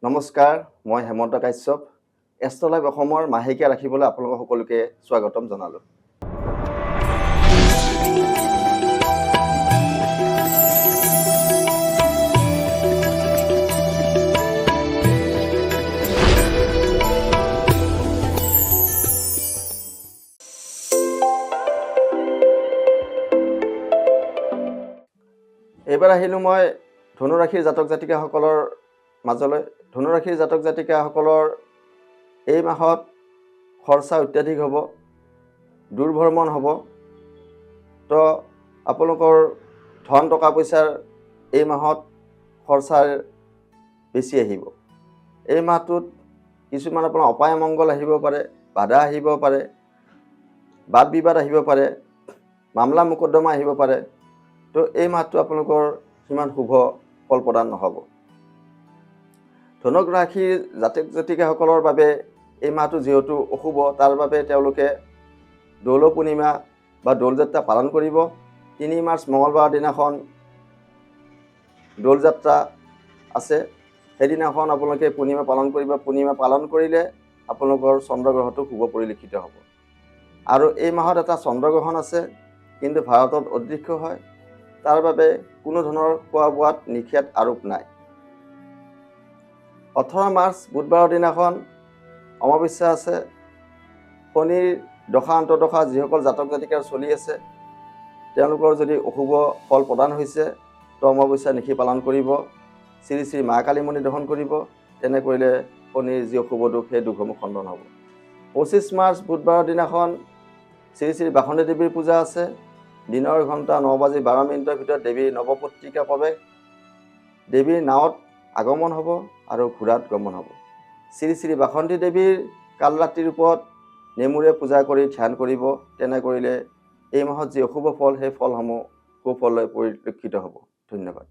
নমস্কাৰ, মই হেমন্ত কাশ্যপ। এষ্ট্ৰলাইভ অসমৰ মাহেকীয়া ৰাখিবলৈ আপোনালোক সকলোকে স্বাগতম জনালোঁ। এইবাৰ আহিলোঁ মই ধনুৰাশিৰ জাতক জাতিকাসকলৰ মাজলৈ। ধনুৰাশিৰ জাতক জাতিকাসকলৰ এই মাহত খৰচা অত্যাধিক হ'ব, দূৰভ্ৰমণ হ'ব। তো আপোনালোকৰ ধন টকা পইচাৰ এই মাহত খৰচাৰ বেছি আহিব। এই মাহটোত কিছুমান আপোনাৰ অপায় মংগল আহিব পাৰে, বাধা আহিব পাৰে, বাদ বিবাদ আহিব পাৰে, মামলা মোকদ্দমা আহিব পাৰে। তো এই মাহটো আপোনালোকৰ সিমান শুভ ফল প্ৰদান নহ'ব। ধনুক ৰাশিৰ জাতক জাতিকাসকলৰ বাবে এই মাহটো যিহেতু অশুভ, তাৰ বাবে তেওঁলোকে দৌল পূৰ্ণিমা বা দৌলযাত্ৰা পালন কৰিব। 3 মাৰ্চ মঙলবাৰৰ দিনাখন দৌলযাত্ৰা আছে। সেইদিনাখন আপোনালোকে পূৰ্ণিমা পালন কৰিব। পূৰ্ণিমা পালন কৰিলে আপোনালোকৰ চন্দ্ৰগ্ৰহণটো শুভ পৰিলক্ষিত হ'ব। আৰু এই মাহত এটা চন্দ্ৰগ্ৰহণ আছে, কিন্তু ভাৰতত অদৃশ্য হয়। তাৰ বাবে কোনো ধৰণৰ খোৱা বোৱাত নিষেধ আৰোপ নাই। 18 মাৰ্চ বুধবাৰৰ দিনাখন অমাৱস্যা আছে। শনিৰ দশা অন্তৰ্দশা যিসকল জাতক জাতিকাৰ চলি আছে, তেওঁলোকৰ যদি অশুভ ফল প্ৰদান হৈছে, তো অমাৱস্যা নিশি পালন কৰিব। শ্ৰী শ্ৰী মা কালী মন্দিৰ দৰ্শন কৰিব। তেনে কৰিলে শনিৰ যি অশুভ দুখ, সেই দুখসমূহ খণ্ডন হ'ব। 25 মাৰ্চ বুধবাৰৰ দিনাখন শ্ৰী শ্ৰী বাসন্তী দেৱীৰ পূজা আছে। দিনৰ ঘণ্টা 9:12 ভিতৰত দেৱীৰ নৱপত্ৰিকা প্ৰৱেশ, দেৱীৰ নাৱত আগমন হ'ব আৰু ঘোঁৰাত গমন হ'ব। শ্ৰী শ্ৰী বাসন্তী দেৱীৰ কালৰাত্ৰিৰ ওপৰত নেমুৰে পূজা কৰি ধ্যান কৰিব। তেনে কৰিলে এই মাহত যি অশুভ ফল, সেই ফলসমূহ সুফললৈ পৰিলক্ষিত হ'ব। ধন্যবাদ।